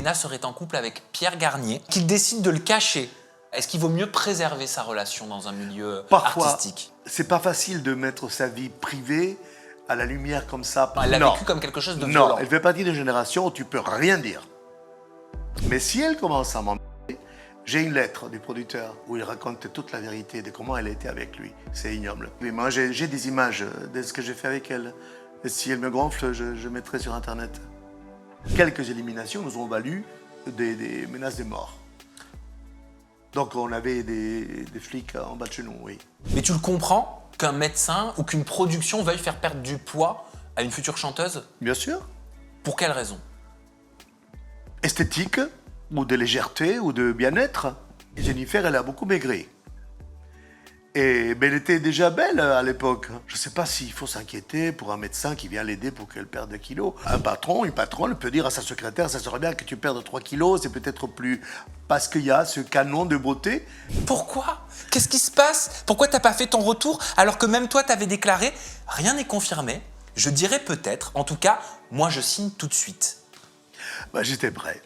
Léna serait en couple avec Pierre Garnier, qu'il décide de le cacher. Est-ce qu'il vaut mieux préserver sa relation dans un milieu artistique? C'est pas facile de mettre sa vie privée à la lumière comme ça. Elle l'a vécu comme quelque chose de violent. Non, elle fait partie d'une génération où tu peux rien dire. Mais si elle commence à m'emmerder, j'ai une lettre du producteur où il raconte toute la vérité de comment elle était avec lui. C'est ignoble. Mais moi, j'ai des images de ce que j'ai fait avec elle. Et si elle me gonfle, je mettrai sur Internet. Quelques éliminations nous ont valu des menaces de mort. Donc on avait des flics en bas de chez nous, oui. Mais tu le comprends qu'un médecin ou qu'une production veuille faire perdre du poids à une future chanteuse? Bien sûr. Pour quelle raison? Esthétique, ou de légèreté, ou de bien-être. Et Jennifer, elle a beaucoup maigri. Et elle était déjà belle à l'époque. Je ne sais pas s'il faut s'inquiéter pour un médecin qui vient l'aider pour qu'elle perde des kilos. Un patron, une patronne peut dire à sa secrétaire, ça serait bien que tu perdes 3 kilos, c'est peut-être plus... Parce qu'il y a ce canon de beauté. Pourquoi? Qu'est-ce qui se passe? Pourquoi t'as pas fait ton retour alors que même toi t'avais déclaré « Rien n'est confirmé, je dirais peut-être, en tout cas, moi je signe tout de suite ». Bah, j'étais prêt.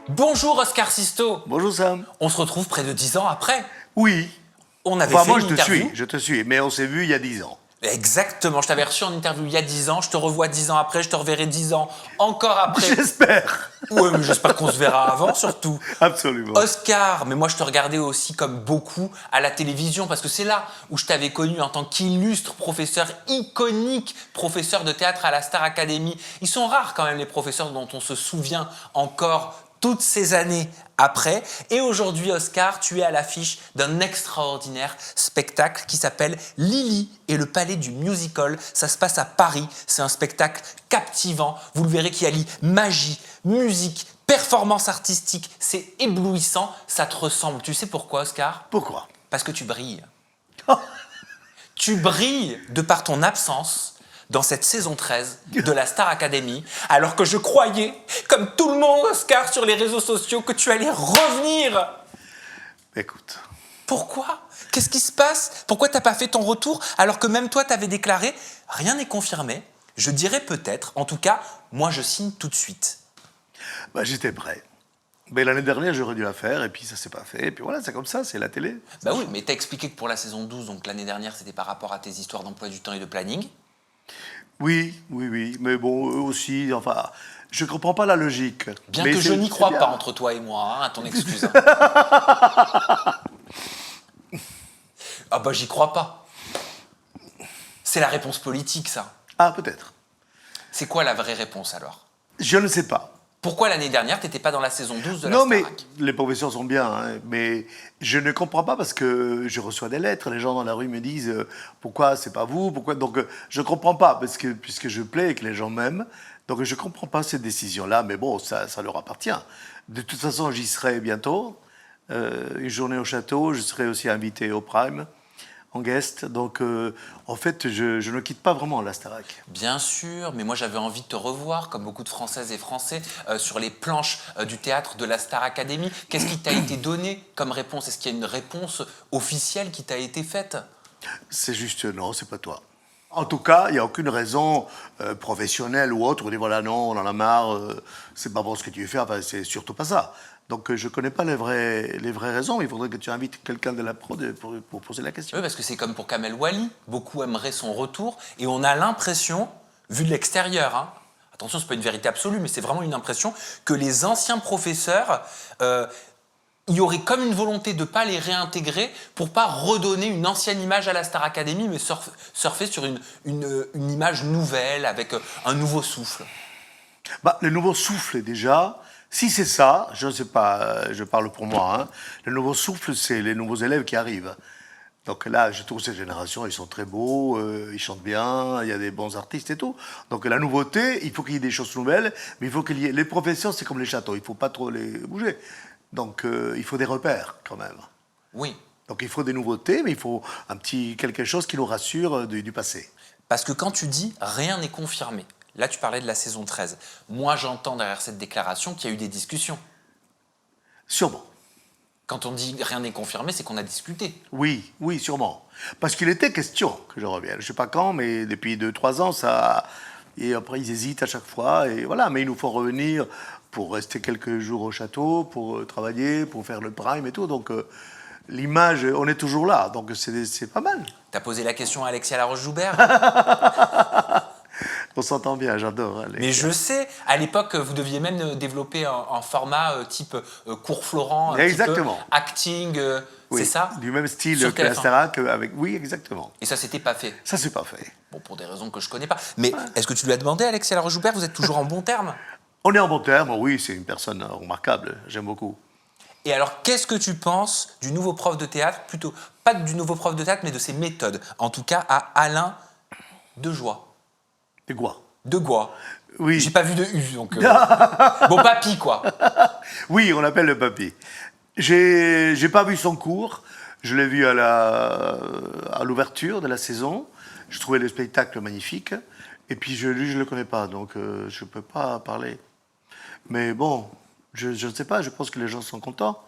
Bonjour Oscar Sisto. Bonjour Sam. On se retrouve près de 10 ans après. Oui. On avait Enfin, fait moi une je interview. te suis, mais on s'est vu il y a 10 ans. Exactement, je t'avais reçu en interview il y a 10 ans, je te revois 10 ans après, je te reverrai 10 ans encore après. J'espère. Ouais, mais j'espère qu'on se verra avant surtout. Absolument. Oscar, mais moi je te regardais aussi comme beaucoup à la télévision parce que c'est là où je t'avais connu en tant qu'illustre professeur, iconique professeur de théâtre à la Star Academy. Ils sont rares quand même les professeurs dont on se souvient encore toutes ces années après. Et aujourd'hui, Oscar, tu es à l'affiche d'un extraordinaire spectacle qui s'appelle Lily et le palais du musical. Ça se passe à Paris. C'est un spectacle captivant. Vous le verrez qui allie magie, musique, performance artistique. C'est éblouissant. Ça te ressemble. Tu sais pourquoi, Oscar? Pourquoi? Parce que tu brilles. Tu brilles de par ton absence dans cette saison 13 de la Star Academy, alors que je croyais, comme tout le monde, Oscar, sur les réseaux sociaux, que tu allais revenir. Écoute. Pourquoi? Qu'est-ce qui se passe? Pourquoi t'as pas fait ton retour alors que même toi t'avais déclaré « Rien n'est confirmé, je dirais peut-être, en tout cas, moi je signe tout de suite ». Bah, j'étais prêt. Mais l'année dernière, j'aurais dû la faire, et puis ça s'est pas fait. Et puis voilà, c'est comme ça, c'est la télé. Bah oui, mais t'as expliqué que pour la saison 12, donc l'année dernière, c'était par rapport à tes histoires d'emploi du temps et de planning. Oui, mais bon, eux aussi, enfin, je comprends pas la logique. Bien mais que je n'y crois bien. pas entre toi et moi, hein, à ton excuse. Ah bah j'y crois pas. C'est la réponse politique, ça. Ah, peut-être. C'est quoi la vraie réponse alors? Je ne sais pas. Pourquoi l'année dernière, t'étais pas dans la saison 12 de la Non, mais Starac? les professeurs sont bien, hein, mais je ne comprends pas parce que je reçois des lettres, les gens dans la rue me disent pourquoi c'est pas vous, pourquoi. Donc je comprends pas parce que puisque je plais et que les gens m'aiment, donc je comprends pas cette décision-là, mais bon, ça leur appartient. De toute façon, j'y serai bientôt, une journée au château, je serai aussi invité au Prime en guest, donc en fait, je ne quitte pas vraiment la Starac. Bien sûr, mais moi j'avais envie de te revoir, comme beaucoup de Françaises et Français, sur les planches du théâtre de la Star Academy. Qu'est-ce qui t'a été donné comme réponse? Est-ce qu'il y a une réponse officielle qui t'a été faite? C'est juste, non, c'est pas toi. En tout cas, il n'y a aucune raison professionnelle ou autre. On dit voilà, non, on en a marre, c'est pas bon ce que tu fais, enfin, c'est surtout pas ça. Donc je ne connais pas les vraies raisons. Il faudrait que tu invites quelqu'un de la prod pour poser la question. Oui, parce que c'est comme pour Kamel Wally. Beaucoup aimeraient son retour et on a l'impression, vu de l'extérieur, hein, attention, ce n'est pas une vérité absolue, mais c'est vraiment une impression que les anciens professeurs, il y aurait comme une volonté de ne pas les réintégrer pour ne pas redonner une ancienne image à la Star Academy, mais surfer sur une image nouvelle, avec un nouveau souffle. Bah, le nouveau souffle, déjà, si c'est ça, je ne sais pas, je parle pour moi, hein, le nouveau souffle, c'est les nouveaux élèves qui arrivent. Donc là, je trouve cette génération, ils sont très beaux, ils chantent bien, il y a des bons artistes et tout. Donc la nouveauté, il faut qu'il y ait des choses nouvelles, mais il faut qu'il y ait... Les professeurs, c'est comme les châteaux, il ne faut pas trop les bouger. Donc il faut des repères, quand même. Oui. Donc il faut des nouveautés, mais il faut un petit quelque chose qui nous rassure du passé. Parce que quand tu dis « rien n'est confirmé », là tu parlais de la saison 13. Moi j'entends derrière cette déclaration qu'il y a eu des discussions. Sûrement. Quand on dit rien n'est confirmé, c'est qu'on a discuté. Oui, oui, sûrement. Parce qu'il était question que je revienne. Je ne sais pas quand, mais depuis 2-3 ans, ça... Et après, ils hésitent à chaque fois. Et voilà, mais il nous faut revenir pour rester quelques jours au château, pour travailler, pour faire le prime et tout. Donc, l'image, on est toujours là. Donc, c'est pas mal. T'as posé la question à Alexia Laroche-Joubert. On s'entend bien, j'adore. Alexia. Mais je sais, à l'époque, vous deviez même développer un format type cours Florent, un exactement. petit peu acting, Oui, c'est ça? Du même style Sur que la TF1. Starac, avec... Oui, exactement. Et ça s'était pas fait. Ça, c'est pas fait. Bon, pour des raisons que je connais pas. Mais est-ce que tu lui as demandé, Alexia Laroche-Joubert, vous êtes toujours en bon terme? On est en bon terme, oui, c'est une personne remarquable, j'aime beaucoup. Et alors, qu'est-ce que tu penses du nouveau prof de théâtre, plutôt pas du nouveau prof de théâtre, mais de ses méthodes, en tout cas à Alain Dejoie? De quoi? Degois. Oui. J'ai pas vu de U, donc... bon, papy, quoi. Oui, on l'appelle le papy. J'ai pas vu son cours, je l'ai vu à l'ouverture de la saison. Je trouvais le spectacle magnifique. Et puis, lui, je le connais pas, donc je peux pas parler. Mais bon, je ne sais pas, je pense que les gens sont contents.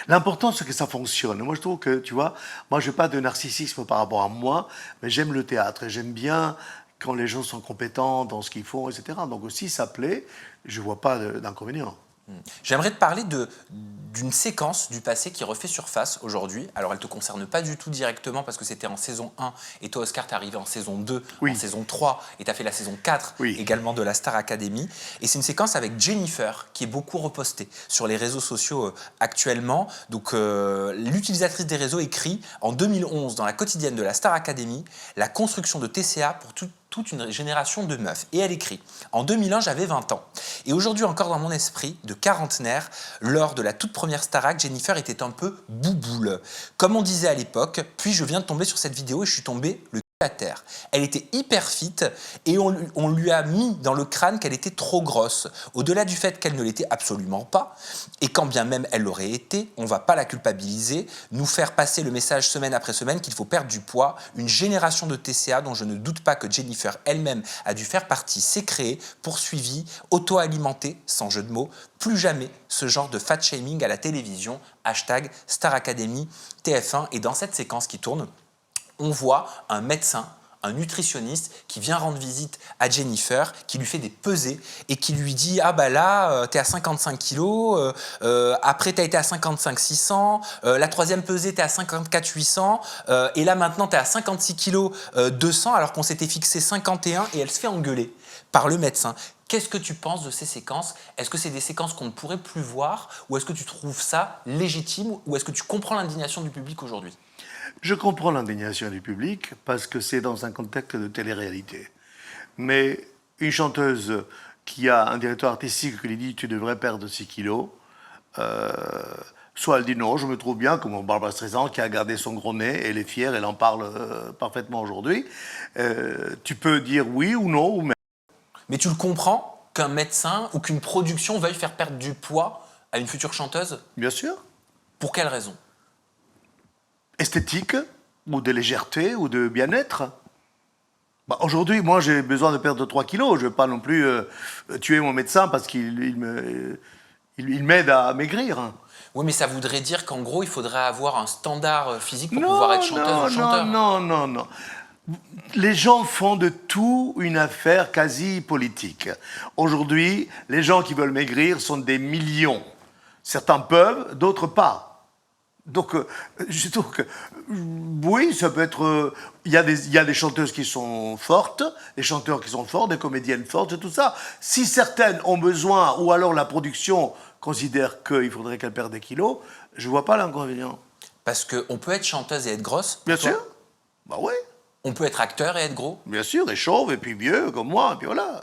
L'important, c'est que ça fonctionne. Moi, je trouve que, tu vois, moi, je n'ai pas de narcissisme par rapport à moi, mais j'aime le théâtre et j'aime bien quand les gens sont compétents dans ce qu'ils font, etc. Donc, si ça plaît, je ne vois pas d'inconvénient. J'aimerais te parler d'une séquence du passé qui refait surface aujourd'hui. Alors, elle ne te concerne pas du tout directement parce que c'était en saison 1 et toi, Oscar, t'es arrivé en saison 2, Oui. en saison 3 et tu as fait la saison 4 Oui. également de la Star Academy. Et c'est une séquence avec Jennifer qui est beaucoup repostée sur les réseaux sociaux actuellement. Donc, l'utilisatrice des réseaux écrit en 2011 dans la quotidienne de la Star Academy la construction de TCA pour toute une génération de meufs. Et elle écrit « En 2001, j'avais 20 ans. Et aujourd'hui encore dans mon esprit de quarantenaire, lors de la toute première Starac, Jennifer était un peu bouboule. Comme on disait à l'époque, puis je viens de tomber sur cette vidéo et je suis tombé le à terre. Elle était hyper fit et on lui a mis dans le crâne qu'elle était trop grosse. Au-delà du fait qu'elle ne l'était absolument pas, et quand bien même elle l'aurait été, on ne va pas la culpabiliser, nous faire passer le message semaine après semaine qu'il faut perdre du poids. Une génération de TCA dont je ne doute pas que Jennifer elle-même a dû faire partie s'est créée, poursuivie, auto-alimentée, sans jeu de mots. Plus jamais ce genre de fat shaming à la télévision. Hashtag Star Academy TF1. Et dans cette séquence qui tourne, on voit un médecin, un nutritionniste qui vient rendre visite à Jennifer, qui lui fait des pesées et qui lui dit « Ah bah là, t'es à 55 kilos, après t'as été à 55 600, la troisième pesée t'es à 54 800, et là maintenant t'es à 56 kilos 200 alors qu'on s'était fixé 51 » et elle se fait engueuler par le médecin. Qu'est-ce que tu penses de ces séquences? Est-ce que c'est des séquences qu'on ne pourrait plus voir ou est-ce que tu trouves ça légitime ou est-ce que tu comprends l'indignation du public aujourd'hui? Je comprends l'indignation du public parce que c'est dans un contexte de télé-réalité. Mais une chanteuse qui a un directeur artistique qui lui dit « tu devrais perdre 6 kilos », soit elle dit « non, je me trouve bien », comme Barbara Streisand qui a gardé son gros nez, elle est fière, elle en parle parfaitement aujourd'hui. Tu peux dire oui ou non, ou même. Mais tu le comprends qu'un médecin ou qu'une production veuille faire perdre du poids à une future chanteuse? Bien sûr. Pour quelle raison? Esthétique, ou de légèreté, ou de bien-être. Bah, aujourd'hui, moi, j'ai besoin de perdre 3 kilos. Je ne vais pas non plus tuer mon médecin parce qu'il m'aide à maigrir. Oui, mais ça voudrait dire qu'en gros, il faudrait avoir un standard physique pour pouvoir être chanteuse ou chanteur. Non. Les gens font de tout une affaire quasi politique. Aujourd'hui, les gens qui veulent maigrir sont des millions. Certains peuvent, d'autres pas. Donc, je trouve que, oui, ça peut être... Il y a des chanteuses qui sont fortes, des chanteurs qui sont forts, des comédiennes fortes, et tout ça. Si certaines ont besoin, ou alors la production considère qu'il faudrait qu'elles perdent des kilos, je ne vois pas l'inconvénient. Parce qu'on peut être chanteuse et être grosse? Bien sûr. Bah oui. On peut être acteur et être gros? Bien sûr, et chauve, et puis vieux, comme moi, et puis voilà.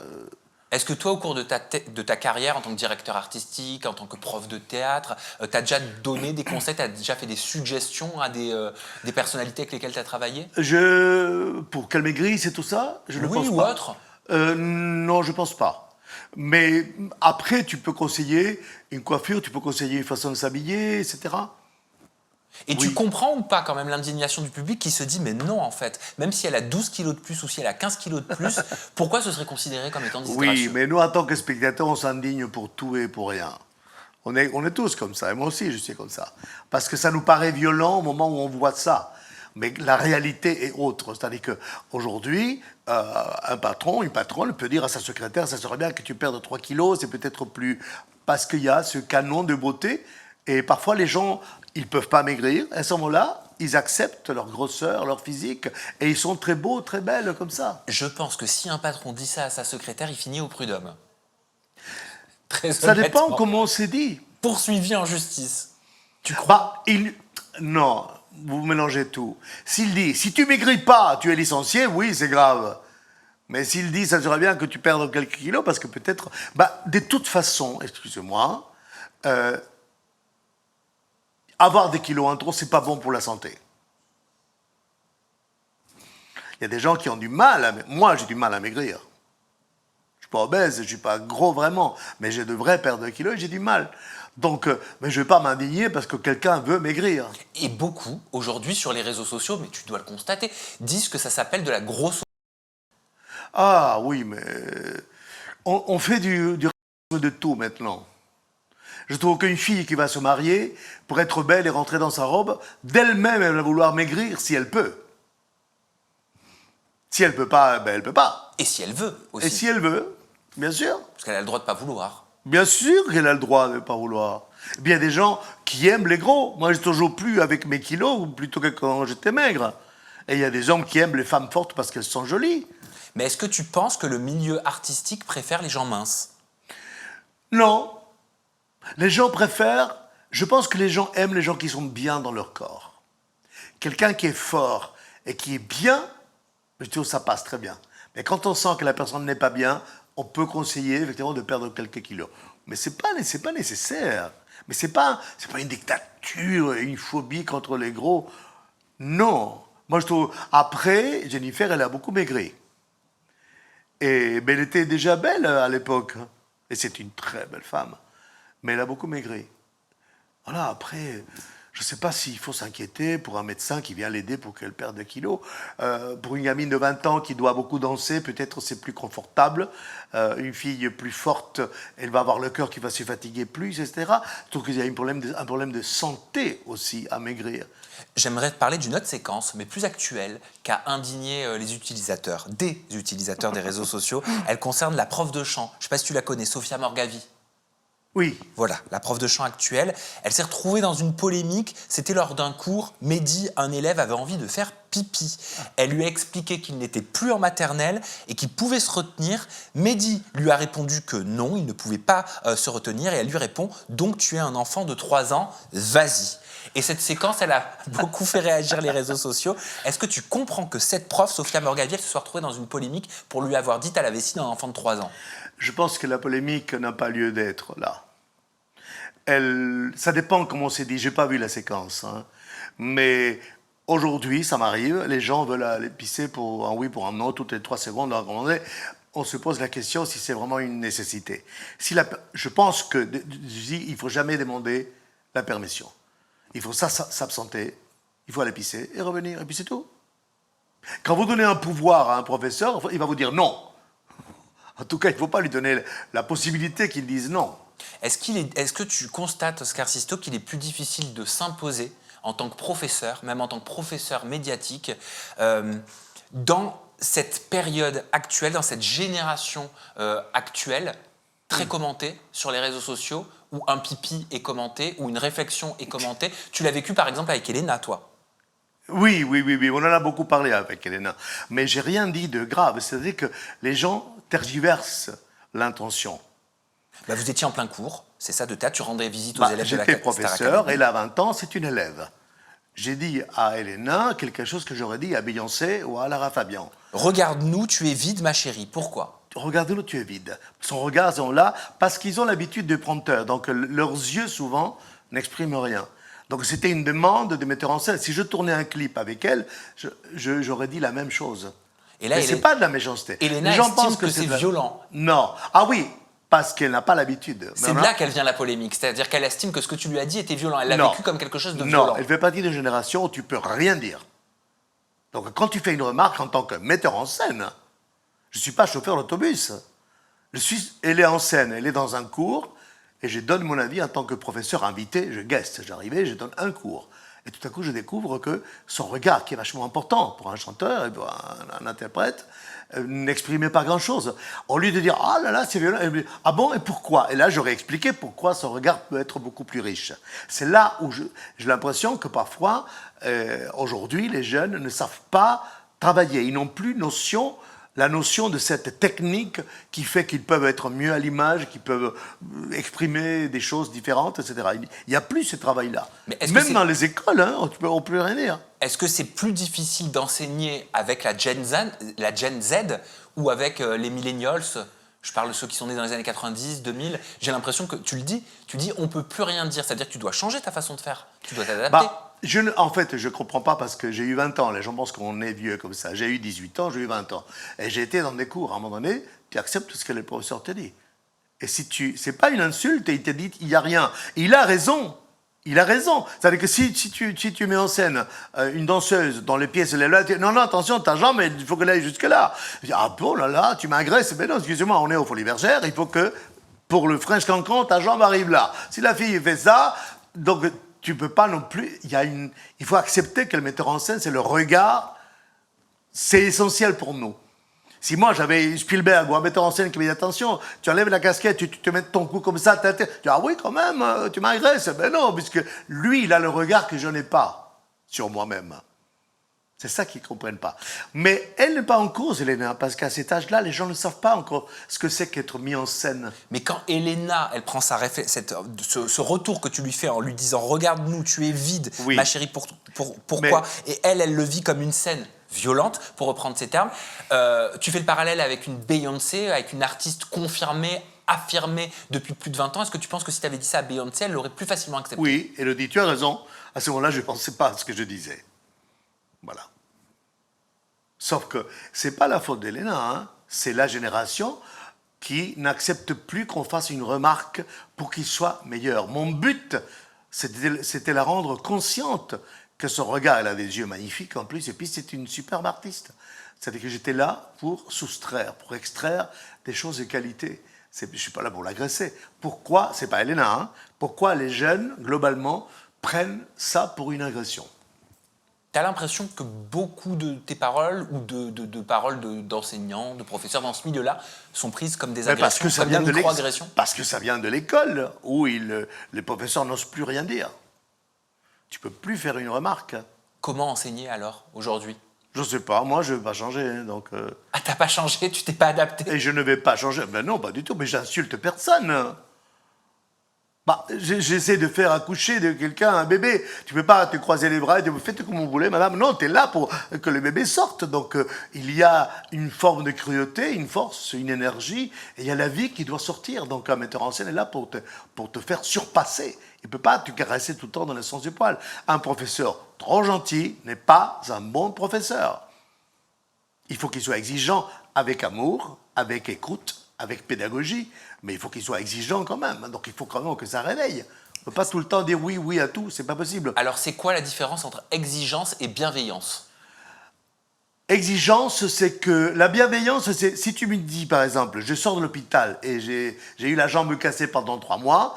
Est-ce que toi, au cours de ta carrière en tant que directeur artistique, en tant que prof de théâtre, tu as déjà donné des conseils, tu as déjà fait des suggestions à des personnalités avec lesquelles tu as travaillé? Pour qu'elles maigrissent et tout ça, je ne pense pas. Oui, ou autre? Non, je ne pense pas. Mais après, tu peux conseiller une coiffure, tu peux conseiller une façon de s'habiller, etc. Et tu comprends ou pas quand même l'indignation du public qui se dit mais non en fait, même si elle a 12 kilos de plus ou si elle a 15 kilos de plus, pourquoi ce serait considéré comme étant disgracieux? Oui, mais nous en tant que spectateurs, on s'indigne pour tout et pour rien. On est tous comme ça, et moi aussi je suis comme ça. Parce que ça nous paraît violent au moment où on voit ça. Mais la réalité est autre. C'est-à-dire qu'aujourd'hui, un patron, une patronne peut dire à sa secrétaire, ça serait bien que tu perdes 3 kilos, c'est peut-être plus... Parce qu'il y a ce canon de beauté, et parfois les gens, ils ne peuvent pas maigrir. À ce moment-là, ils acceptent leur grosseur, leur physique, et ils sont très beaux, très belles comme ça. Je pense que si un patron dit ça à sa secrétaire, il finit au prud'homme. Très Ça dépend honnêtement. comment c'est dit. Poursuivi en justice. Tu crois? Bah, non, vous mélangez tout. S'il dit, si tu maigris pas, tu es licencié, oui, c'est grave. Mais s'il dit, ça serait bien que tu perdes quelques kilos, parce que peut-être... Bah, de toute façon, excusez-moi, avoir des kilos en trop, c'est pas bon pour la santé. Il y a des gens qui ont du mal à... Moi, j'ai du mal à maigrir. Je suis pas obèse, je suis pas gros vraiment, mais j'ai de vraies pertes de kilos et j'ai du mal. Donc, mais je ne vais pas m'indigner parce que quelqu'un veut maigrir. Et beaucoup, aujourd'hui, sur les réseaux sociaux, mais tu dois le constater, disent que ça s'appelle de la grosse... Ah oui, mais on fait du racisme de tout maintenant. Je trouve qu'une fille qui va se marier, pour être belle et rentrer dans sa robe, d'elle-même, elle va vouloir maigrir si elle peut. Si elle peut pas, ben elle peut pas. Et si elle veut aussi. Et si elle veut, bien sûr. Parce qu'elle a le droit de pas vouloir. Bien sûr qu'elle a le droit de ne pas vouloir. Il y a des gens qui aiment les gros. Moi, j'ai toujours plu avec mes kilos, plutôt que quand j'étais maigre. Et il y a des hommes qui aiment les femmes fortes parce qu'elles sont jolies. Mais est-ce que tu penses que le milieu artistique préfère les gens minces? Non. Les gens préfèrent... Je pense que les gens aiment les gens qui sont bien dans leur corps. Quelqu'un qui est fort et qui est bien, je trouve que ça passe très bien. Mais quand on sent que la personne n'est pas bien, on peut conseiller effectivement de perdre quelques kilos. Mais c'est pas nécessaire. Mais c'est pas une dictature, une phobie contre les gros. Non. Moi, je trouve... Après, Jennifer, elle a beaucoup maigri. Mais elle était déjà belle à l'époque. Et c'est une très belle femme. Mais elle a beaucoup maigri. Voilà, après... Je ne sais pas s'il faut s'inquiéter pour un médecin qui vient l'aider pour qu'elle perde des kilos. Pour une gamine de 20 ans qui doit beaucoup danser, peut-être c'est plus confortable. Une fille plus forte, elle va avoir le cœur qui va se fatiguer plus, etc. Je trouve qu'il y a un problème de santé aussi à maigrir. J'aimerais te parler d'une autre séquence, mais plus actuelle, qui a indigné les utilisateurs, des utilisateurs des réseaux sociaux. Elle concerne la prof de chant. Je ne sais pas si tu la connais, Sophia Morgavi. Oui. Voilà, la prof de chant actuelle, elle s'est retrouvée dans une polémique. C'était lors d'un cours, Mehdi, un élève, avait envie de faire pipi. Elle lui a expliqué qu'il n'était plus en maternelle et qu'il pouvait se retenir. Mehdi lui a répondu que non, il ne pouvait pas se retenir et elle lui répond « Donc tu es un enfant de 3 ans, vas-y ». Et cette séquence, elle a beaucoup fait réagir les réseaux sociaux. Est-ce que tu comprends que cette prof, Sophia Morgavi, elle se soit retrouvée dans une polémique pour lui avoir dit à la vessie d'un enfant de 3 ans? Je pense que la polémique n'a pas lieu d'être là. Ça dépend comment c'est dit. Je n'ai pas vu la séquence. Hein. Mais aujourd'hui, ça m'arrive. Les gens veulent aller pisser pour un oui, pour un non, toutes les 3 secondes. On se pose la question si c'est vraiment une nécessité. Je pense qu'il ne faut jamais demander la permission. Il faut s'absenter, il faut aller pisser et revenir, et puis c'est tout. Quand vous donnez un pouvoir à un professeur, il va vous dire non. En tout cas, il ne faut pas lui donner la possibilité qu'il dise non. Est-ce que tu constates, Oscar Sisto, qu'il est plus difficile de s'imposer en tant que professeur, même en tant que professeur médiatique, dans cette période actuelle, dans cette génération actuelle, très commentée sur les réseaux sociaux, où un pipi est commenté, où une réflexion est commentée? Tu l'as vécu par exemple avec Elena, toi? Oui, on en a beaucoup parlé avec Elena. Mais j'ai rien dit de grave. C'est-à-dire que les gens tergiversent l'intention. Bah, vous étiez en plein cours, c'est ça, de théâtre, tu rendais visite aux élèves de la J'étais professeur, Star Academy. elle a 20 ans, c'est une élève. J'ai dit à Elena quelque chose que j'aurais dit à Beyoncé ou à Lara Fabian. Regarde-nous, tu es vide, ma chérie. Pourquoi? Regarde-nous, tu es vide. Son regard, ils sont là parce qu'ils ont l'habitude de prompteur. Donc leurs yeux, souvent, n'expriment rien. Donc c'était une demande de metteur en scène. Si je tournais un clip avec elle, j'aurais dit la même chose. Et là, mais c'est pas de la méchanceté. Elena Les gens estime pensent que c'est violent. Non. Ah oui, parce qu'elle n'a pas l'habitude. C'est de là qu'elle vient la polémique. C'est-à-dire qu'elle estime que ce que tu lui as dit était violent. Elle l'a Non. vécu comme quelque chose de Non, violent. elle fait partie d'une génération où tu peux rien dire. Donc quand tu fais une remarque en tant que metteur en scène, je ne suis pas chauffeur d'autobus. Elle est en scène, elle est dans un cours, Et je donne mon avis en tant que professeur invité, je guest, j'arrivais, je donne un cours. Et tout à coup, je découvre que son regard, qui est vachement important pour un chanteur et pour un interprète, n'exprimait pas grand-chose. Au lieu de dire « Ah là là, c'est violent », elle me dit « Ah bon, et pourquoi ?» Et là, j'aurais expliqué pourquoi son regard peut être beaucoup plus riche. C'est là où j'ai l'impression que parfois, aujourd'hui, les jeunes ne savent pas travailler. Ils n'ont plus la notion de cette technique qui fait qu'ils peuvent être mieux à l'image, qu'ils peuvent exprimer des choses différentes, etc. Il n'y a plus ce travail-là. Même dans les écoles, hein, on peut rien dire. Est-ce que c'est plus difficile d'enseigner avec la Gen Z ou avec les millennials? Je parle de ceux qui sont nés dans les années 90, 2000. J'ai l'impression que tu dis on ne peut plus rien dire. C'est-à-dire que tu dois changer ta façon de faire. Tu dois t'adapter. En fait, je ne comprends pas parce que j'ai eu 20 ans. Les gens pensent qu'on est vieux comme ça. J'ai eu 18 ans, j'ai eu 20 ans. Et j'ai été dans des cours. À un moment donné, tu acceptes ce que le professeur te dit. Et si c'est pas une insulte, il te dit il n'y a rien. Et il a raison. Il a raison. C'est-à-dire que si tu mets en scène une danseuse dont les pieds se lèvent là, tu dis non, atention, ta jambe, il faut qu'elle aille jusque-là. Je dis, ah bon, là, tu m'agresses. Mais non, excusez-moi, on est au Folies Bergères, il faut que, pour le French Cancan, ta jambe arrive là. Si la fille fait ça, donc tu peux pas non plus. Il faut accepter que le metteur en scène, c'est le regard, c'est essentiel pour nous. Si moi j'avais Spielberg ou un metteur en scène qui me dit attention, tu enlèves la casquette, tu te mets ton cou comme ça, tu dis ah oui quand même, tu m'agresses. Ben non, puisque lui il a le regard que je n'ai pas sur moi-même. C'est ça qu'ils ne comprennent pas. Mais elle n'est pas en cause, Elena, parce qu'à cet âge-là, les gens ne savent pas encore ce que c'est qu'être mis en scène. Mais quand Elena, elle prend ce retour que tu lui fais en lui disant regarde-nous, tu es vide, oui. Ma chérie, pourquoi? Et elle le vit comme une scène violente, pour reprendre ces termes. Tu fais le parallèle avec une Beyoncé, avec une artiste confirmée, affirmée depuis plus de 20 ans. Est-ce que tu penses que si tu avais dit ça à Beyoncé, elle l'aurait plus facilement accepté? Oui, Elodie, tu as raison. À ce moment-là, je ne pensais pas à ce que je disais. Voilà. Sauf que ce n'est pas la faute d'Elena, hein. C'est la génération qui n'accepte plus qu'on fasse une remarque pour qu'il soit meilleur. Mon but, c'était la rendre consciente que son regard, elle a des yeux magnifiques en plus, et puis c'est une superbe artiste. C'est-à-dire que j'étais là pour pour extraire des choses de qualité. Je ne suis pas là pour l'agresser. Pourquoi, c'est pas Elena, hein, pourquoi les jeunes, globalement, prennent ça pour une agression? Tu as l'impression que beaucoup de tes paroles ou de paroles d'enseignants, de professeurs dans ce milieu-là sont prises comme des agressions, parce que ça comme vient des micro-agressions? Parce que ça vient de l'école, où les professeurs n'osent plus rien dire. Tu ne peux plus faire une remarque. Comment enseigner alors, aujourd'hui? Je ne sais pas, moi je ne vais pas changer. Donc, Ah, tu n'as pas changé, tu t'es pas adapté? Et je ne vais pas changer. Ben non, pas du tout, mais j'insulte personne. J'essaie de faire accoucher de quelqu'un, un bébé. Tu ne peux pas te croiser les bras et dire faites comme vous voulez, madame. Non, tu es là pour que le bébé sorte. Donc il y a une forme de cruauté, une force, une énergie, et il y a la vie qui doit sortir. Donc un metteur en scène est là pour te faire surpasser. Il ne peut pas te caresser tout le temps dans le sens du poil. Un professeur trop gentil n'est pas un bon professeur. Il faut qu'il soit exigeant avec amour, avec écoute, avec pédagogie, mais il faut qu'il soit exigeant quand même. Donc il faut quand même que ça réveille. On ne peut pas tout le temps dire oui, oui à tout, c'est pas possible. Alors c'est quoi la différence entre exigence et bienveillance? Exigence, c'est que la bienveillance, c'est si tu me dis par exemple, je sors de l'hôpital et j'ai eu la jambe cassée pendant 3 mois,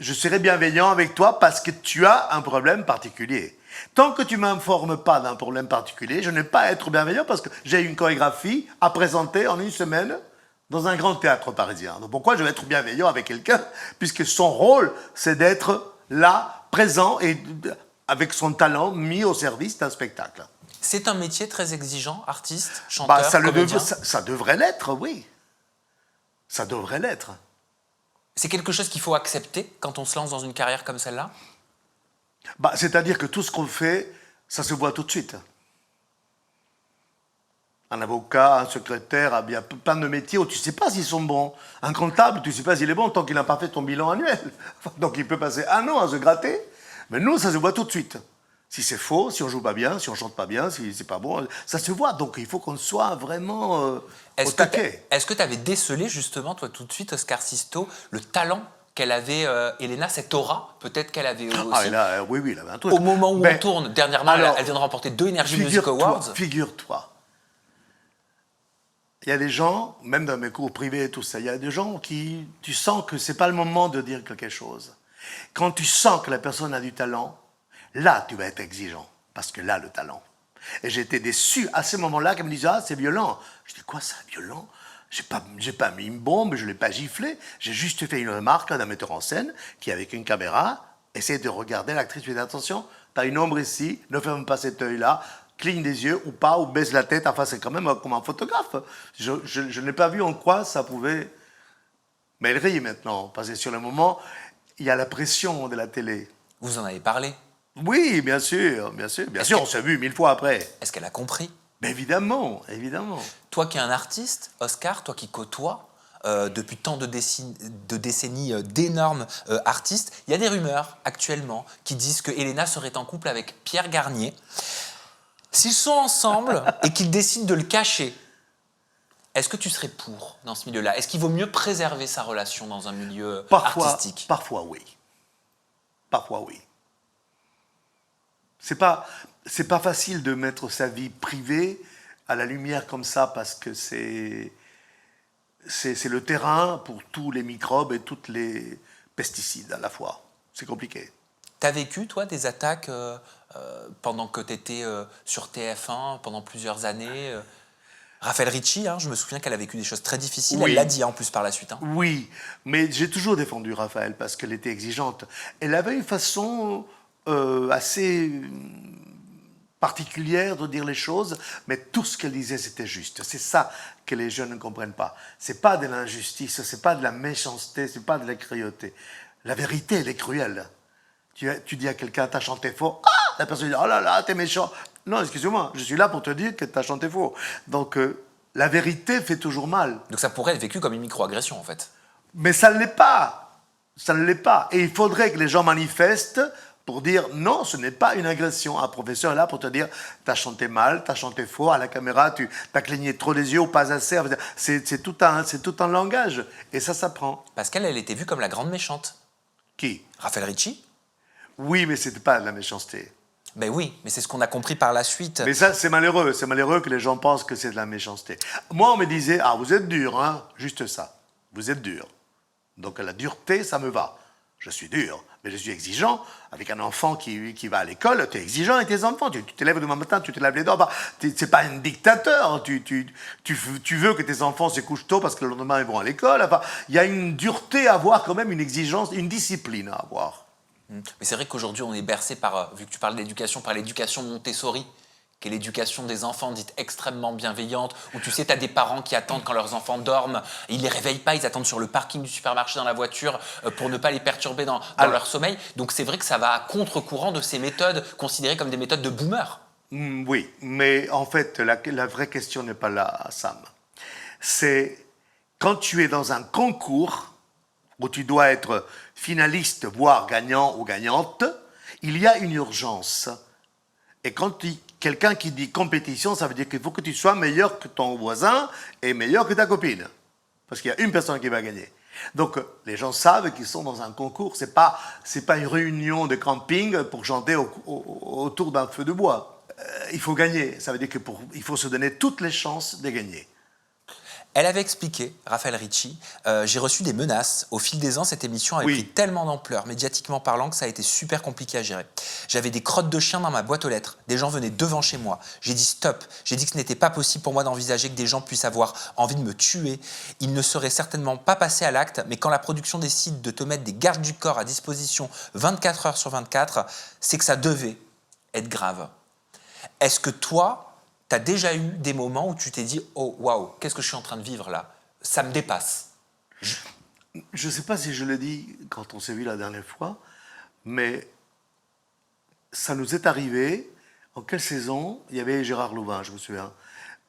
je serai bienveillant avec toi parce que tu as un problème particulier. Tant que tu ne m'informes pas d'un problème particulier, je ne vais pas être bienveillant parce que j'ai une chorégraphie à présenter en 1 semaine dans un grand théâtre parisien. Donc pourquoi je vais être bienveillant avec quelqu'un? Puisque son rôle, c'est d'être là, présent et avec son talent mis au service d'un spectacle. C'est un métier très exigeant, artiste, chanteur, comédien. Ça devrait l'être, oui. Ça devrait l'être. C'est quelque chose qu'il faut accepter quand on se lance dans une carrière comme celle-là? C'est-à-dire que tout ce qu'on fait, ça se voit tout de suite. Un avocat, un secrétaire, il y a plein de métiers où tu ne sais pas s'ils sont bons. Un comptable, tu ne sais pas s'il est bon tant qu'il n'a pas fait ton bilan annuel. Donc il peut passer 1 an à se gratter. Mais nous, ça se voit tout de suite. Si c'est faux, si on ne joue pas bien, si on ne chante pas bien, si c'est pas bon, ça se voit. Donc il faut qu'on soit vraiment au taquet. Est-ce que tu avais décelé justement, toi, tout de suite, Oscar Sisto, le talent qu'elle avait, Elena, cette aura, peut-être qu'elle avait aussi? Ah, oui, elle avait un truc. Au moment où on tourne, dernièrement, elle vient de remporter 2 Energy Music Awards. Figure-toi Il y a des gens, même dans mes cours privés et tout ça, il y a des gens qui, tu sens que c'est pas le moment de dire quelque chose. Quand tu sens que la personne a du talent, là, tu vas être exigeant, parce que là, le talent. Et j'étais déçu à ce moment-là qu'elle me disait « Ah, c'est violent ». Je dis « Quoi, ça, violent ?» J'ai pas mis une bombe, je ne l'ai pas giflé, j'ai juste fait une remarque d'un metteur en scène qui, avec une caméra, essaie de regarder l'actrice, lui dit « Attention, tu as une ombre ici, ne ferme pas cet œil-là ». Cligne des yeux ou pas, ou baisse la tête. Enfin, c'est quand même comme un photographe. Je n'ai pas vu en quoi ça pouvait... Mais elle rit maintenant, parce que sur le moment, il y a la pression de la télé. Vous en avez parlé? Oui, bien sûr, bien sûr. Bien sûr, on s'est vu 1000 fois après. Est-ce qu'elle a compris? Mais évidemment, évidemment. Toi qui es un artiste, Oscar, toi qui côtoies depuis tant de décennies d'énormes artistes, il y a des rumeurs actuellement qui disent que Elena serait en couple avec Pierre Garnier. S'ils sont ensemble et qu'ils décident de le cacher, est-ce que tu serais pour dans ce milieu-là? Est-ce qu'il vaut mieux préserver sa relation dans un milieu artistique? Parfois, oui. Parfois, oui. C'est pas facile de mettre sa vie privée à la lumière comme ça parce que c'est le terrain pour tous les microbes et tous les pesticides à la fois. C'est compliqué. T'as vécu, toi, des attaques pendant que tu étais sur TF1 pendant plusieurs années Raphaël Ricci, hein, je me souviens qu'elle a vécu des choses très difficiles. Oui. Elle l'a dit en plus par la suite. Hein. Oui, mais j'ai toujours défendu Raphaël parce qu'elle était exigeante. Elle avait une façon assez particulière de dire les choses, mais tout ce qu'elle disait, c'était juste. C'est ça que les jeunes ne comprennent pas. C'est pas de l'injustice, c'est pas de la méchanceté, c'est pas de la cruauté. La vérité, elle est cruelle. Tu dis à quelqu'un, t'as chanté faux. Ah, la personne dit, oh là là, t'es méchant. Non, excuse-moi, je suis là pour te dire que t'as chanté faux. Donc, la vérité fait toujours mal. Donc ça pourrait être vécu comme une microagression, en fait. Mais ça ne l'est pas. Ça ne l'est pas. Et il faudrait que les gens manifestent pour dire, non, ce n'est pas une agression. Un professeur est là pour te dire, t'as chanté mal, t'as chanté faux, à la caméra, t'as cligné trop les yeux ou pas assez. C'est tout un langage. Et ça s'apprend. Parce qu'elle était vue comme la grande méchante. Qui? Raphaël Ricci. Oui, mais c'était pas de la méchanceté. Ben oui, mais c'est ce qu'on a compris par la suite. Mais ça, c'est malheureux. C'est malheureux que les gens pensent que c'est de la méchanceté. Moi, on me disait, ah, vous êtes dur, hein? Juste ça. Vous êtes dur. Donc la dureté, ça me va. Je suis dur, mais je suis exigeant. Avec un enfant qui va à l'école, tu es exigeant avec tes enfants. Tu te lèves demain matin, tu te laves les dents. C'est pas un dictateur. Tu veux que tes enfants se couchent tôt parce que le lendemain, ils vont à l'école. Enfin, il y a une dureté à avoir quand même, une exigence, une discipline à avoir. Mais c'est vrai qu'aujourd'hui, on est bercé par, vu que tu parles d'éducation, par l'éducation Montessori, qui est l'éducation des enfants dite extrêmement bienveillante, où tu sais, tu as des parents qui attendent quand leurs enfants dorment, ils ne les réveillent pas, ils attendent sur le parking du supermarché dans la voiture pour ne pas les perturber dans leur sommeil. Donc c'est vrai que ça va à contre-courant de ces méthodes considérées comme des méthodes de boomer. Oui, mais en fait, la vraie question n'est pas là, Sam. C'est quand tu es dans un concours où tu dois être finaliste, voire gagnant ou gagnante, il y a une urgence. Et quand quelqu'un qui dit compétition, ça veut dire qu'il faut que tu sois meilleur que ton voisin et meilleur que ta copine. Parce qu'il y a une personne qui va gagner. Donc, les gens savent qu'ils sont dans un concours. C'est pas une réunion de camping pour chanter autour d'un feu de bois. Il faut gagner. Ça veut dire qu'il faut se donner toutes les chances de gagner. Elle avait expliqué, Raphaël Ricci, j'ai reçu des menaces. Au fil des ans, cette émission avait pris tellement d'ampleur, médiatiquement parlant, que ça a été super compliqué à gérer. J'avais des crottes de chiens dans ma boîte aux lettres. Des gens venaient devant chez moi. J'ai dit stop. J'ai dit que ce n'était pas possible pour moi d'envisager que des gens puissent avoir envie de me tuer. Ils ne seraient certainement pas passés à l'acte, mais quand la production décide de te mettre des gardes du corps à disposition 24 heures sur 24, c'est que ça devait être grave. Est-ce que toi, tu as déjà eu des moments où tu t'es dit « Oh, waouh, qu'est-ce que je suis en train de vivre là? Ça me dépasse. » Je ne sais pas si je l'ai dit quand on s'est vu la dernière fois, mais ça nous est arrivé. En quelle saison? Il y avait Gérard Louvain, je me souviens.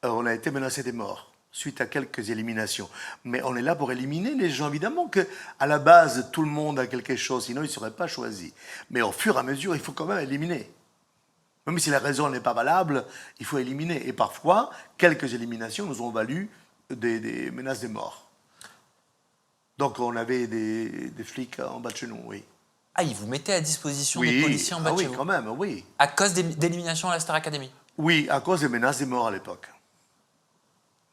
On a été menacé de mort suite à quelques éliminations. Mais on est là pour éliminer les gens. Évidemment qu'à la base, tout le monde a quelque chose, sinon ils ne seraient pas choisis. Mais au fur et à mesure, il faut quand même éliminer. Même si la raison n'est pas valable, il faut éliminer. Et parfois, quelques éliminations nous ont valu des menaces de mort. Donc on avait des flics en bas de chez nous, oui. Ah, ils vous mettaient à disposition des policiers en bas de chez vous? Oui, quand même, oui. À cause d'éliminations à la Star Academy? Oui, à cause des menaces de mort à l'époque.